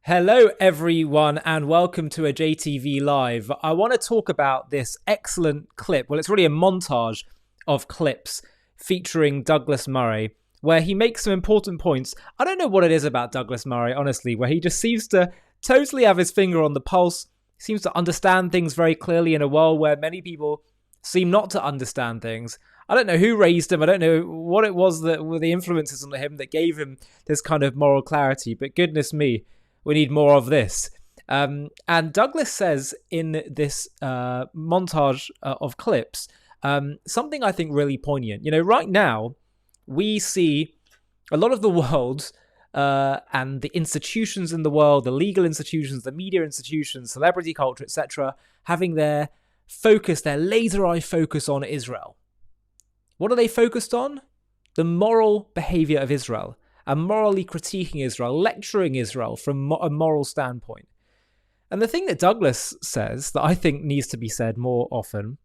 Hello, everyone, and welcome to a JTV Live. I want to talk about this excellent clip. Well, it's really a montage of clips featuring Douglas Murray, where he makes some important points. I don't know what it is about Douglas Murray, honestly, where he just seems to totally have his finger on the pulse, seems to understand things very clearly in a world where many people seem not to understand things. I don't know who raised him. I don't know what it was that were the influences on him that gave him this kind of moral clarity, but goodness me, we need more of this. And Douglas says in this montage of clips something I think really poignant. You know, right now, we see a lot of the world and the institutions in the world, the legal institutions, the media institutions, celebrity culture, etc., having their focus, their laser eye focus on Israel. What are they focused on? The moral behavior of Israel. And morally critiquing Israel, lecturing Israel from a moral standpoint. And the thing that Douglas says that I think needs to be said more often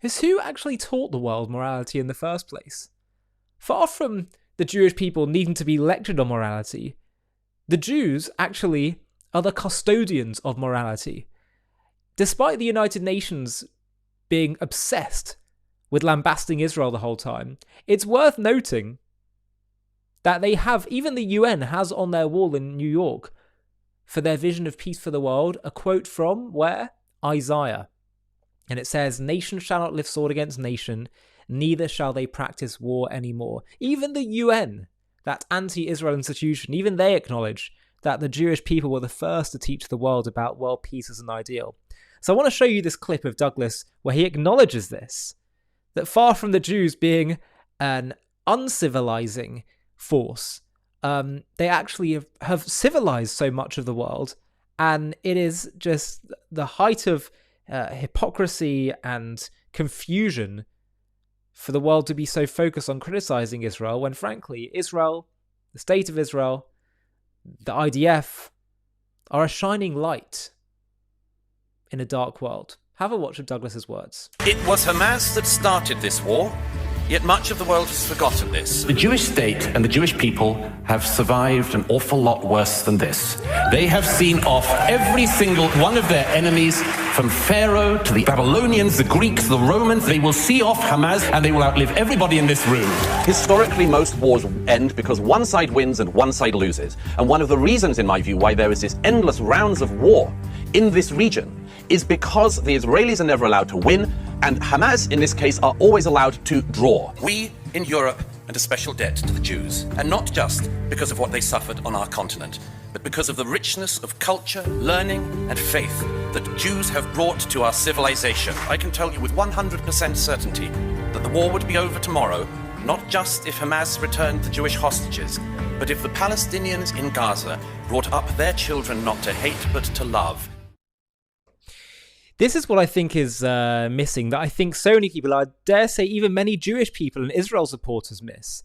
is who actually taught the world morality in the first place? Far from the Jewish people needing to be lectured on morality, the Jews actually are the custodians of morality. Despite the United Nations being obsessed with lambasting Israel the whole time, it's worth noting that they have, even the UN has on their wall in New York, for their vision of peace for the world, a quote from, where? Isaiah. And it says, "Nation shall not lift sword against nation, neither shall they practice war anymore." Even the UN, that anti-Israel institution, even they acknowledge that the Jewish people were the first to teach the world about world peace as an ideal. So I want to show you this clip of Douglas where he acknowledges this, that far from the Jews being an uncivilizing force, they actually have civilized so much of the world, and it is just the height of hypocrisy and confusion for the world to be so focused on criticizing Israel when, frankly, Israel, the state of Israel, the IDF are a shining light in a dark world. Have a watch of Douglas's words. It was Hamas that started this war. Yet much of the world has forgotten this. The Jewish state and the Jewish people have survived an awful lot worse than this. They have seen off every single one of their enemies, from Pharaoh to the Babylonians, the Greeks, the Romans. They will see off Hamas and they will outlive everybody in this room. Historically, most wars end because one side wins and one side loses. And one of the reasons, in my view, why there is this endless rounds of war in this region is because the Israelis are never allowed to win, and Hamas, in this case, are always allowed to draw. We, in Europe, had a special debt to the Jews, and not just because of what they suffered on our continent, but because of the richness of culture, learning, and faith that Jews have brought to our civilization. I can tell you with 100% certainty that the war would be over tomorrow, not just if Hamas returned the Jewish hostages, but if the Palestinians in Gaza brought up their children not to hate but to love. This is what I think is missing, that I think so many people, I dare say even many Jewish people and Israel supporters miss,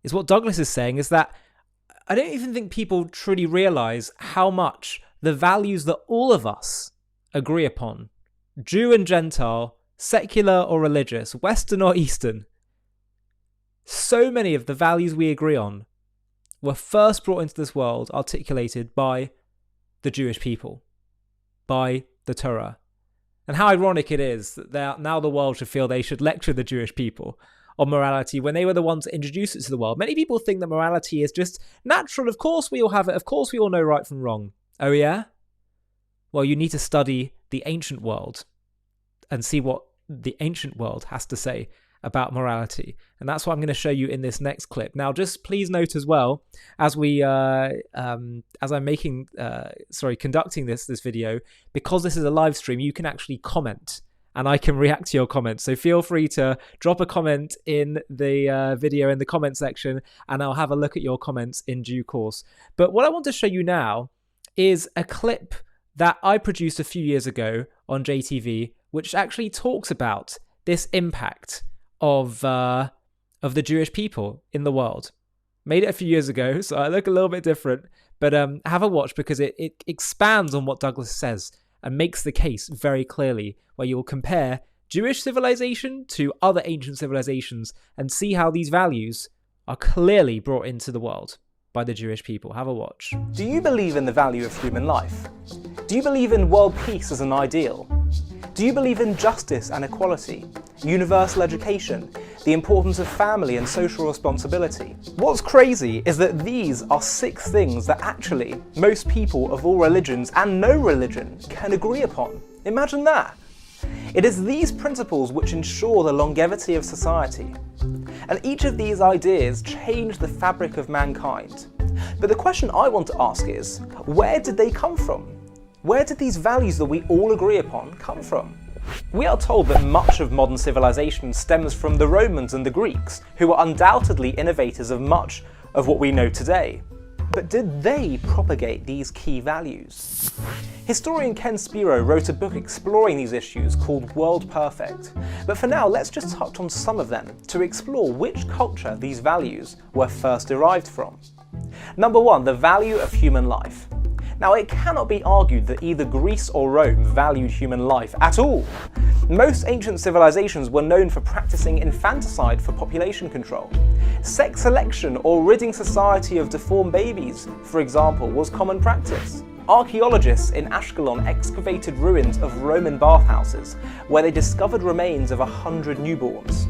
is what Douglas is saying, is that I don't even think people truly realize how much the values that all of us agree upon, Jew and Gentile, secular or religious, Western or Eastern, so many of the values we agree on were first brought into this world, articulated by the Jewish people, by the Torah. And how ironic it is that now the world should feel they should lecture the Jewish people on morality when they were the ones to introduce it to the world. Many people think that morality is just natural. Of course we all have it. Of course we all know right from wrong. Oh yeah? Well, you need to study the ancient world and see what the ancient world has to say about morality. And that's what I'm going to show you in this next clip. Now, just please note as well, as I'm conducting this video, because this is a live stream, you can actually comment and I can react to your comments. So feel free to drop a comment in the video in the comment section, and I'll have a look at your comments in due course. But what I want to show you now is a clip that I produced a few years ago on JTV, which actually talks about this impact of the Jewish people in the world. Made it a few years ago, so I look a little bit different, but have a watch because it expands on what Douglas says and makes the case very clearly, where you will compare Jewish civilization to other ancient civilizations and see how these values are clearly brought into the world. by the Jewish people. Have a watch. Do you believe in the value of human life? Do you believe in world peace as an ideal? Do you believe in justice and equality, universal education, the importance of family and social responsibility? What's crazy is that these are 6 things that actually most people of all religions and no religion can agree upon. Imagine that. It is these principles which ensure the longevity of society. And each of these ideas change the fabric of mankind. But the question I want to ask is, where did they come from? Where did these values that we all agree upon come from? We are told that much of modern civilization stems from the Romans and the Greeks, who were undoubtedly innovators of much of what we know today. But did they propagate these key values? Historian Ken Spiro wrote a book exploring these issues called World Perfect. But for now, let's just touch on some of them to explore which culture these values were first derived from. Number 1, the value of human life. Now, it cannot be argued that either Greece or Rome valued human life at all. Most ancient civilizations were known for practicing infanticide for population control. Sex selection or ridding society of deformed babies, for example, was common practice. Archaeologists in Ashkelon excavated ruins of Roman bathhouses, where they discovered remains of 100 newborns.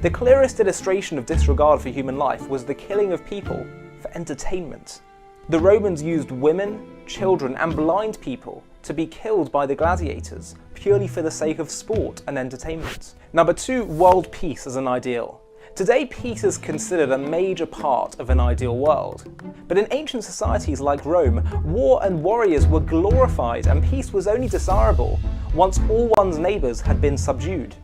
The clearest illustration of disregard for human life was the killing of people for entertainment. The Romans used women, children, and blind people to be killed by the gladiators, purely for the sake of sport and entertainment. Number 2, world peace as an ideal. Today, peace is considered a major part of an ideal world. But in ancient societies like Rome, war and warriors were glorified, and peace was only desirable once all one's neighbours had been subdued.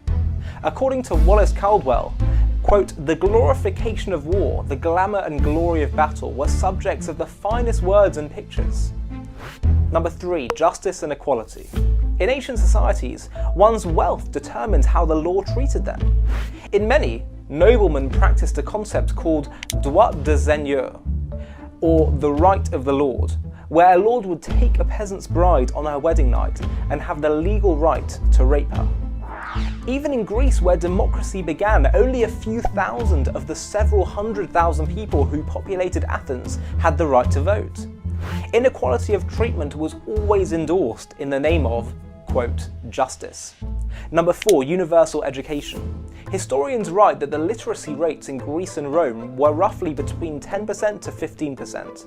According to Wallace Caldwell, quote, "The glorification of war, the glamour and glory of battle were subjects of the finest words and pictures." Number 3, justice and equality. In ancient societies, one's wealth determined how the law treated them. In many, noblemen practiced a concept called droit de seigneur, or the right of the lord, where a lord would take a peasant's bride on her wedding night and have the legal right to rape her. Even in Greece, where democracy began, only a few thousand of the several 100,000 people who populated Athens had the right to vote. Inequality of treatment was always endorsed in the name of, quote, justice. Number 4, universal education. Historians write that the literacy rates in Greece and Rome were roughly between 10% to 15%.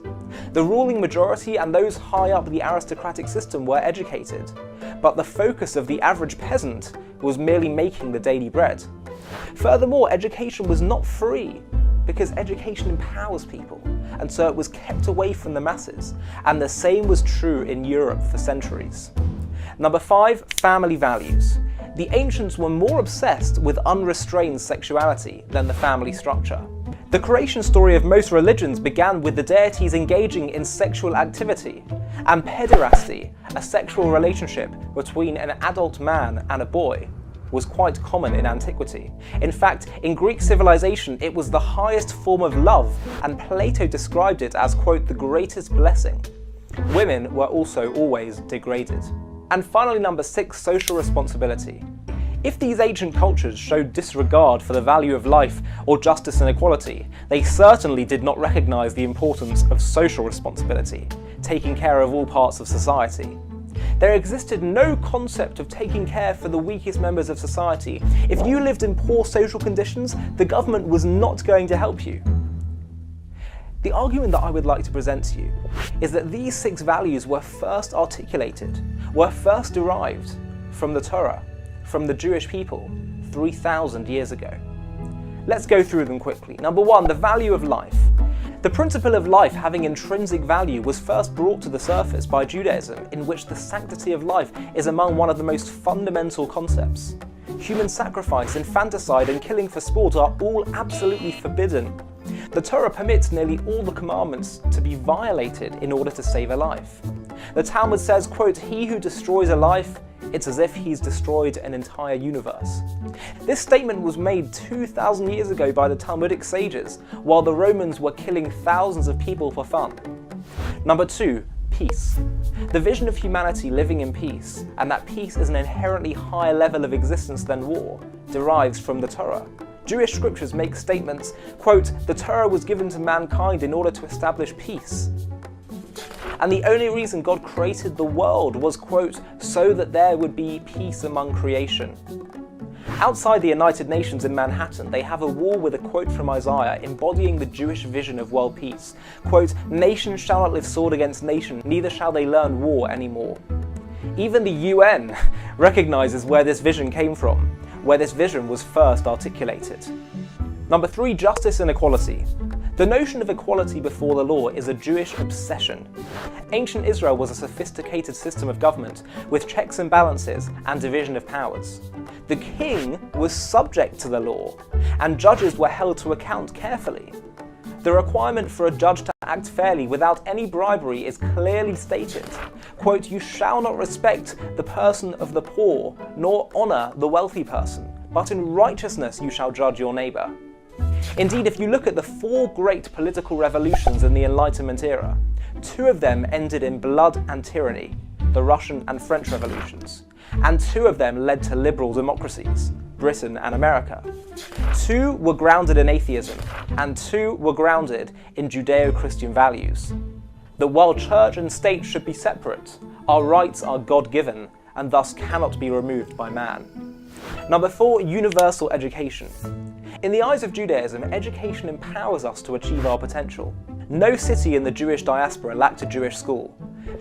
The ruling majority and those high up the aristocratic system were educated, but the focus of the average peasant was merely making the daily bread. Furthermore, education was not free, because education empowers people, and so it was kept away from the masses, and the same was true in Europe for centuries. Number 5, family values. The ancients were more obsessed with unrestrained sexuality than the family structure. The creation story of most religions began with the deities engaging in sexual activity, and pederasty, a sexual relationship between an adult man and a boy, was quite common in antiquity. In fact, in Greek civilization, it was the highest form of love, and Plato described it as, quote, the greatest blessing. Women were also always degraded. And finally, number 6, social responsibility. If these ancient cultures showed disregard for the value of life or justice and equality, they certainly did not recognize the importance of social responsibility, taking care of all parts of society. There existed no concept of taking care for the weakest members of society. If you lived in poor social conditions, the government was not going to help you. The argument that I would like to present to you is that these 6 values were first articulated, were first derived from the Torah, from the Jewish people, 3,000 years ago. Let's go through them quickly. Number 1, the value of life. The principle of life having intrinsic value was first brought to the surface by Judaism, in which the sanctity of life is among one of the most fundamental concepts. Human sacrifice, infanticide, and killing for sport are all absolutely forbidden. The Torah permits nearly all the commandments to be violated in order to save a life. The Talmud says, quote, "He who destroys a life, it's as if he's destroyed an entire universe." This statement was made 2,000 years ago by the Talmudic sages, while the Romans were killing thousands of people for fun. Number 2, peace. The vision of humanity living in peace, and that peace is an inherently higher level of existence than war, derives from the Torah. Jewish scriptures make statements, quote, "The Torah was given to mankind in order to establish peace." And the only reason God created the world was, quote, "so that there would be peace among creation." Outside the United Nations in Manhattan, they have a wall with a quote from Isaiah embodying the Jewish vision of world peace. Quote, "Nation shall not live sword against nation, neither shall they learn war anymore." Even the UN recognizes where this vision came from, where this vision was first articulated. Number 3, justice and equality. The notion of equality before the law is a Jewish obsession. Ancient Israel was a sophisticated system of government with checks and balances and division of powers. The king was subject to the law, and judges were held to account carefully. The requirement for a judge to act fairly without any bribery is clearly stated. Quote, "You shall not respect the person of the poor, nor honour the wealthy person, but in righteousness you shall judge your neighbour." Indeed, if you look at the 4 great political revolutions in the Enlightenment era, 2 of them ended in blood and tyranny, the Russian and French revolutions, and 2 of them led to liberal democracies, Britain and America. 2 were grounded in atheism, and 2 were grounded in Judeo-Christian values. That while church and state should be separate, our rights are God-given and thus cannot be removed by man. Number 4, universal education. In the eyes of Judaism, education empowers us to achieve our potential. No city in the Jewish diaspora lacked a Jewish school.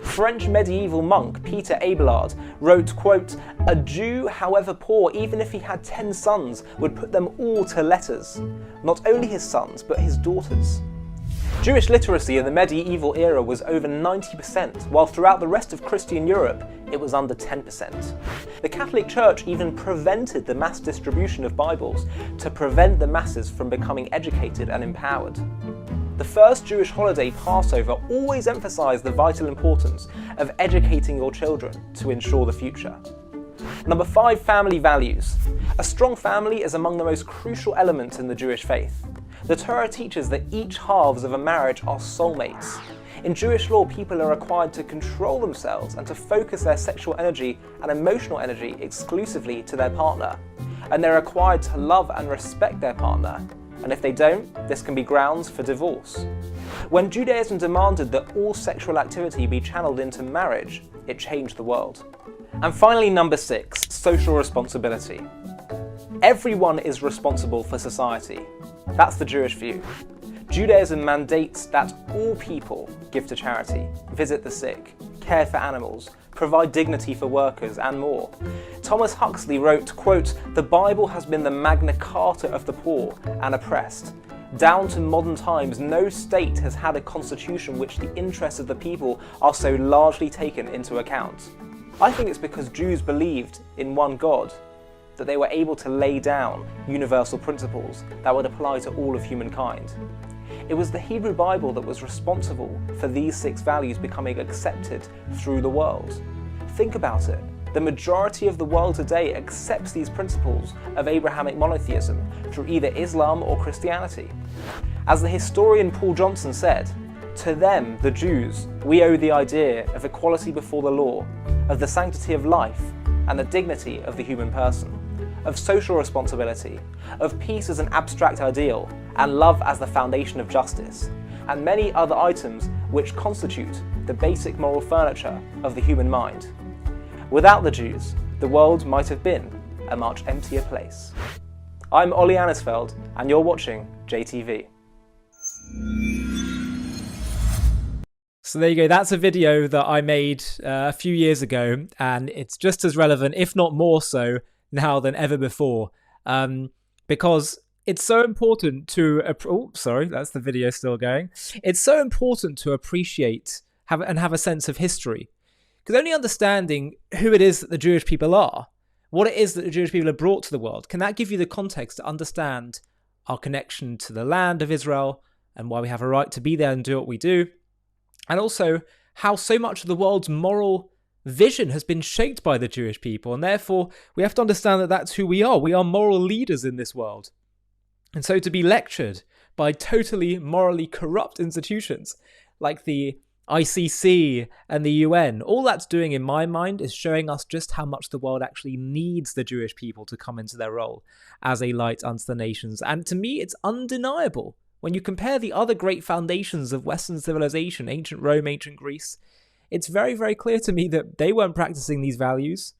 French medieval monk Peter Abelard wrote, quote, "A Jew, however poor, even if he had 10 sons, would put them all to letters. Not only his sons, but his daughters." Jewish literacy in the medieval era was over 90%, while throughout the rest of Christian Europe, it was under 10%. The Catholic Church even prevented the mass distribution of Bibles to prevent the masses from becoming educated and empowered. The first Jewish holiday, Passover, always emphasized the vital importance of educating your children to ensure the future. Number 5, family values. A strong family is among the most crucial elements in the Jewish faith. The Torah teaches that each halves of a marriage are soulmates. In Jewish law, people are required to control themselves and to focus their sexual energy and emotional energy exclusively to their partner. And they're required to love and respect their partner. And if they don't, this can be grounds for divorce. When Judaism demanded that all sexual activity be channeled into marriage, it changed the world. And finally, number 6, social responsibility. Everyone is responsible for society. That's the Jewish view. Judaism mandates that all people give to charity, visit the sick, care for animals, provide dignity for workers, and more. Thomas Huxley wrote, quote, "The Bible has been the Magna Carta of the poor and oppressed. Down to modern times, no state has had a constitution which the interests of the people are so largely taken into account." I think it's because Jews believed in one God that they were able to lay down universal principles that would apply to all of humankind. It was the Hebrew Bible that was responsible for these 6 values becoming accepted through the world. Think about it. The majority of the world today accepts these principles of Abrahamic monotheism through either Islam or Christianity. As the historian Paul Johnson said, "To them, the Jews, we owe the idea of equality before the law, of the sanctity of life and the dignity of the human person, of social responsibility, of peace as an abstract ideal, and love as the foundation of justice, and many other items which constitute the basic moral furniture of the human mind. Without the Jews, the world might have been a much emptier place." I'm Ollie Anisfeld, and you're watching JTV. So there you go. That's a video that I made a few years ago, and it's just as relevant, if not more so, now than ever before, because it's so important to... that's the video still going. It's so important to appreciate and have a sense of history, because only understanding who it is that the Jewish people are, what it is that the Jewish people have brought to the world, can that give you the context to understand our connection to the land of Israel and why we have a right to be there and do what we do, and also how so much of the world's moral vision has been shaped by the Jewish people, and therefore we have to understand that that's who we are. We are moral leaders in this world. And so to be lectured by totally morally corrupt institutions like the ICC and the UN. All that's doing in my mind is showing us just how much the world actually needs the Jewish people to come into their role as a light unto the nations. And to me, it's undeniable. When you compare the other great foundations of Western civilization, ancient Rome, ancient Greece, it's very, very clear to me that they weren't practicing these values.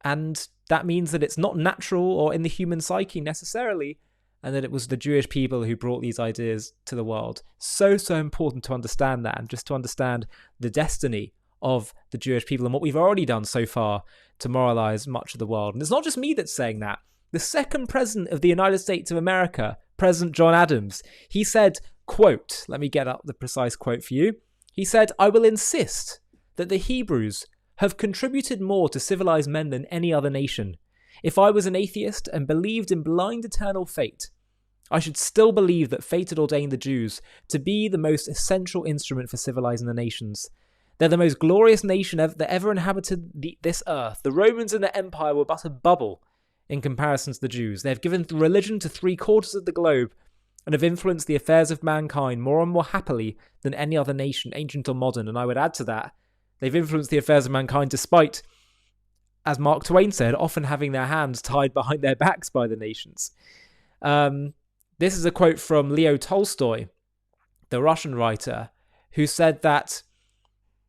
And that means that it's not natural or in the human psyche necessarily, and that it was the Jewish people who brought these ideas to the world. So important to understand that, and just to understand the destiny of the Jewish people and what we've already done so far to moralize much of the world. And it's not just me that's saying that. The second president of the United States of America, President John Adams, he said, quote, let me get up the precise quote for you. He said, "I will insist that the Hebrews have contributed more to civilized men than any other nation. If I was an atheist and believed in blind eternal fate, I should still believe that fate had ordained the Jews to be the most essential instrument for civilizing the nations. They're the most glorious nation that ever inhabited this earth. The Romans and their empire were but a bubble in comparison to the Jews. They have given religion to 3/4 of the globe and have influenced the affairs of mankind more and more happily than any other nation, ancient or modern." And I would add to that, they've influenced the affairs of mankind despite, as Mark Twain said, often having their hands tied behind their backs by the nations. This is a quote from Leo Tolstoy, the Russian writer, who said that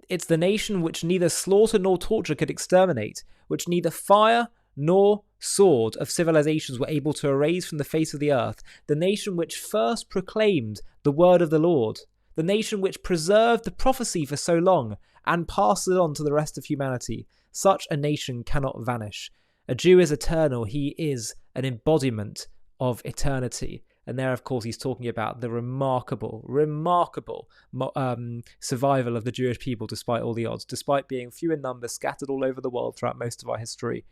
it's the nation which neither slaughter nor torture could exterminate, which neither fire nor sword of civilizations were able to erase from the face of the earth, the nation which first proclaimed the word of the Lord, the nation which preserved the prophecy for so long and passed it on to the rest of humanity. Such a nation cannot vanish. A Jew is eternal. He is an embodiment of eternity. And there, of course, he's talking about the remarkable survival of the Jewish people despite all the odds, despite being few in number, scattered all over the world throughout most of our history,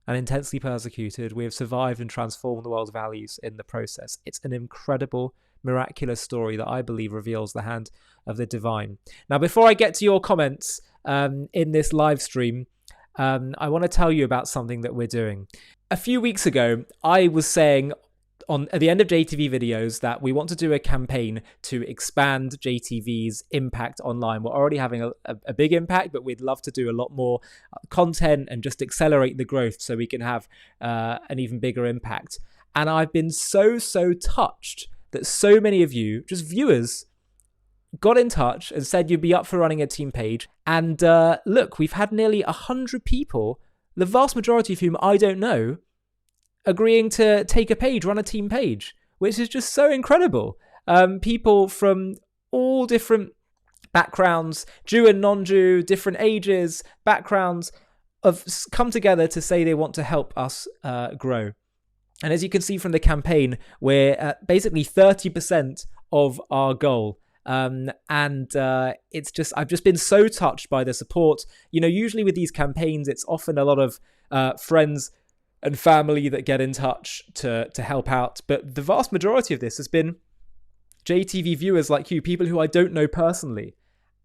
and intensely persecuted. We have survived and transformed the world's values in the process. It's an incredible, miraculous story that I believe reveals the hand of the divine. Now, before I get to your comments in this live stream, I want to tell you about something that we're doing. A few weeks ago, I was saying at the end of JTV videos that we want to do a campaign to expand JTV's impact online. We're already having a big impact, but we'd love to do a lot more content and just accelerate the growth so we can have an even bigger impact. And I've been so touched that so many of you, just viewers, got in touch and said you'd be up for running a team page. And look, we've had nearly 100 people, the vast majority of whom I don't know, agreeing to take a page, run a team page, which is just so incredible. People from all different backgrounds, Jew and non-Jew, different ages, backgrounds, have come together to say they want to help us grow. And as you can see from the campaign, we're at basically 30% of our goal. It's just, I've just been so touched by the support. You know, usually with these campaigns, it's often a lot of friends and family that get in touch to help out. But the vast majority of this has been JTV viewers like you, people who I don't know personally.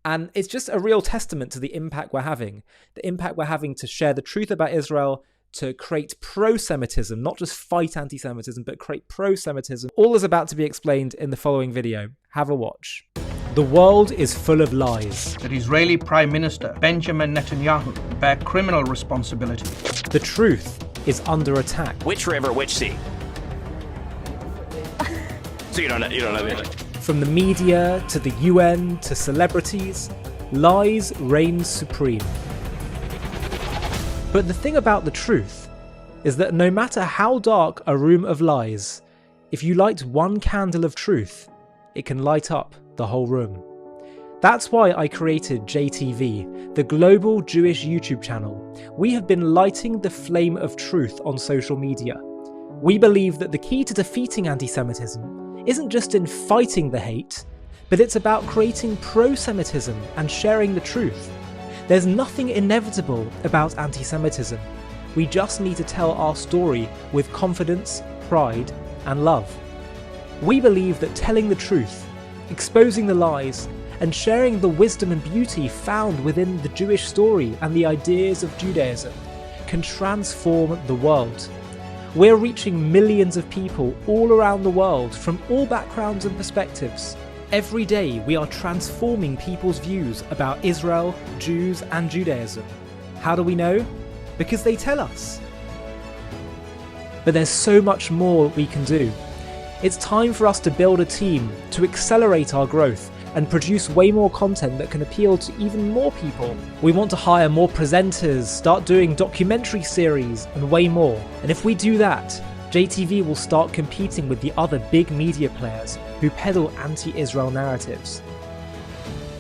And it's just a real testament to the impact we're having. The impact we're having to share the truth about Israel, to create pro-Semitism, not just fight anti-Semitism, but create pro-Semitism. All is about to be explained in the following video. Have a watch. The world is full of lies. That Israeli Prime Minister Benjamin Netanyahu bear criminal responsibility. The truth is under attack. Which river, which sea? So you don't know the From the media to the UN to celebrities, lies reign supreme. But the thing about the truth is that no matter how dark a room of lies, if you light one candle of truth, it can light up the whole room. That's why I created JTV, the global Jewish YouTube channel. We have been lighting the flame of truth on social media. We believe that the key to defeating anti-Semitism isn't just in fighting the hate, but it's about creating pro-Semitism and sharing the truth. There's nothing inevitable about anti-Semitism. We just need to tell our story with confidence, pride, and love. We believe that telling the truth, exposing the lies, and sharing the wisdom and beauty found within the Jewish story and the ideas of Judaism can transform the world. We're reaching millions of people all around the world from all backgrounds and perspectives. Every day we are transforming people's views about Israel, Jews and Judaism. How do we know? Because they tell us. But there's so much more we can do. It's time for us to build a team to accelerate our growth and produce way more content that can appeal to even more people. We want to hire more presenters, start doing documentary series and way more. And if we do that, JTV will start competing with the other big media players who peddle anti-Israel narratives.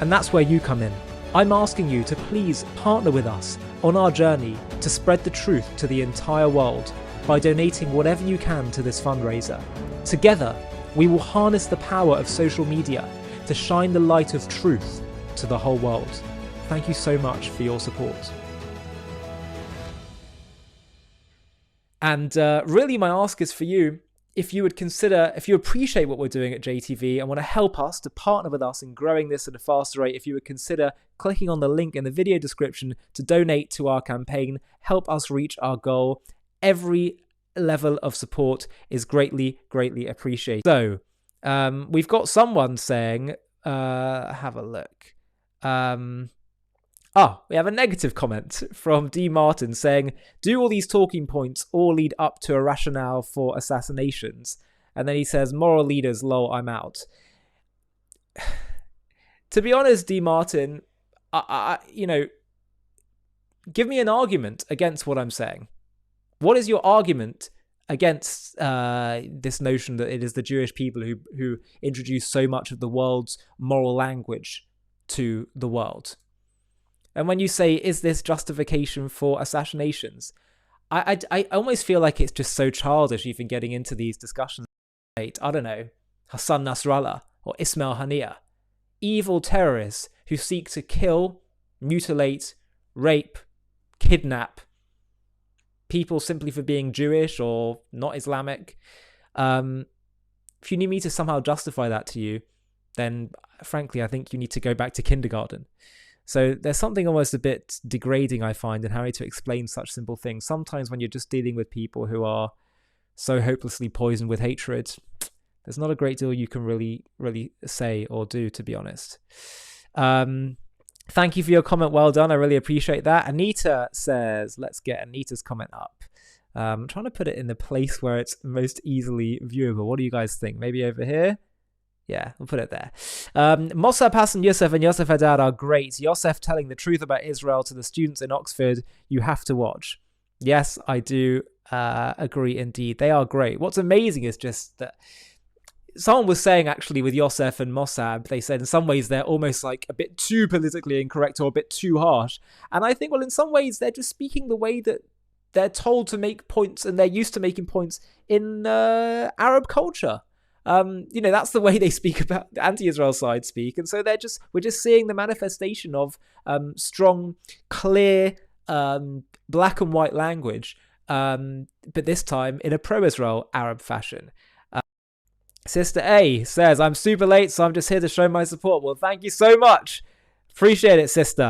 And that's where you come in. I'm asking you to please partner with us on our journey to spread the truth to the entire world by donating whatever you can to this fundraiser. Together, we will harness the power of social media to shine the light of truth to the whole world. Thank you so much for your support. And really my ask is for you, if you appreciate what we're doing at JTV and want to help us to partner with us in growing this at a faster rate, if you would consider clicking on the link in the video description to donate to our campaign, help us reach our goal. Every level of support is greatly, greatly appreciated. So, we've got someone saying, have a look. We have a negative comment from D. Martin saying, do all these talking points all lead up to a rationale for assassinations? And then he says, moral leaders, lol, I'm out. To be honest, D. Martin, give me an argument against what I'm saying. What is your argument against this notion that it is the Jewish people who introduce so much of the world's moral language to the world? And when you say, is this justification for assassinations? I almost feel like it's just so childish even getting into these discussions. I don't know, Hassan Nasrallah or Ismail Haniyeh. Evil terrorists who seek to kill, mutilate, rape, kidnap people simply for being Jewish or not Islamic. If you need me to somehow justify that to you, then frankly, I think you need to go back to kindergarten. So there's something almost a bit degrading, I find, in having to explain such simple things. Sometimes when you're just dealing with people who are so hopelessly poisoned with hatred, there's not a great deal you can really, really say or do, to be honest. Thank you for your comment. Well done. I really appreciate that. Anita says, let's get Anita's comment up. I'm trying to put it in the place where it's most easily viewable. What do you guys think? Maybe over here? Yeah, we'll put it there. Mossab Hassan Youssef and Yosef Haddad are great. Yosef telling the truth about Israel to the students in Oxford, you have to watch. Yes, I do agree indeed. They are great. What's amazing is just that someone was saying actually with Yosef and Mossab, they said in some ways they're almost like a bit too politically incorrect or a bit too harsh. And I think, well, in some ways they're just speaking the way that they're told to make points and they're used to making points in Arab culture. That's the way they speak about the anti-Israel side speak. And so we're just seeing the manifestation of strong, clear, black and white language, but this time in a pro-Israel Arab fashion. Sister A says, I'm super late, so I'm just here to show my support. Well, thank you so much. Appreciate it, sister.